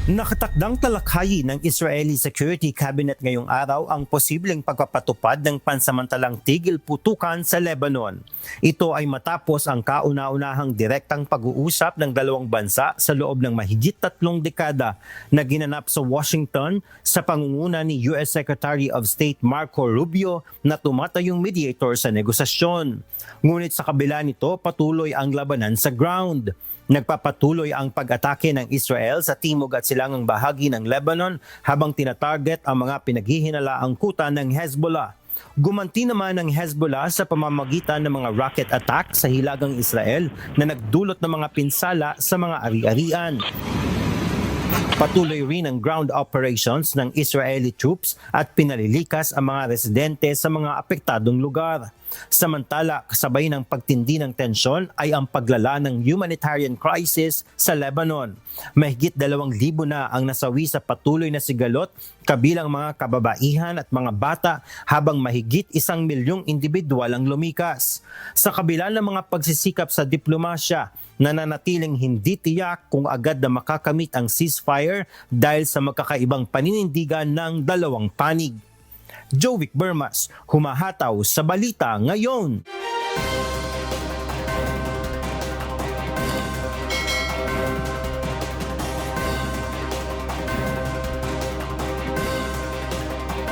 Nakatakdang talakhayin ng Israeli Security Cabinet ngayong araw ang posibleng pagpapatupad ng pansamantalang tigil putukan sa Lebanon. Ito ay matapos ang kauna-unahang direktang pag-uusap ng dalawang bansa sa loob ng mahigit 3 dekada na ginanap sa Washington sa pangunguna ni US Secretary of State Marco Rubio na tumatayong mediator sa negosasyon. Ngunit sa kabila nito, patuloy ang labanan sa ground. Nagpapatuloy ang pag-atake ng Israel sa timog at silangang bahagi ng Lebanon habang tinatarget ang mga pinaghihinalaang kuta ng Hezbollah. Gumanti naman ng Hezbollah sa pamamagitan ng mga rocket attack sa hilagang Israel na nagdulot ng mga pinsala sa mga ari-arian. Patuloy rin ang ground operations ng Israeli troops at pinalilikas ang mga residente sa mga apektadong lugar. Samantala, kasabay ng pagtindi ng tensyon ay ang paglala ng humanitarian crisis sa Lebanon. Mahigit 2,000 na ang nasawi sa patuloy na sigalot, kabilang mga kababaihan at mga bata, habang mahigit 1 milyong individual ang lumikas. Sa kabila ng mga pagsisikap sa diplomasya, nananatiling hindi tiyak kung agad na makakamit ang ceasefire dahil sa magkakaibang paninindigan ng dalawang panig. Jovic Bermas, humahataw sa Balita Ngayon.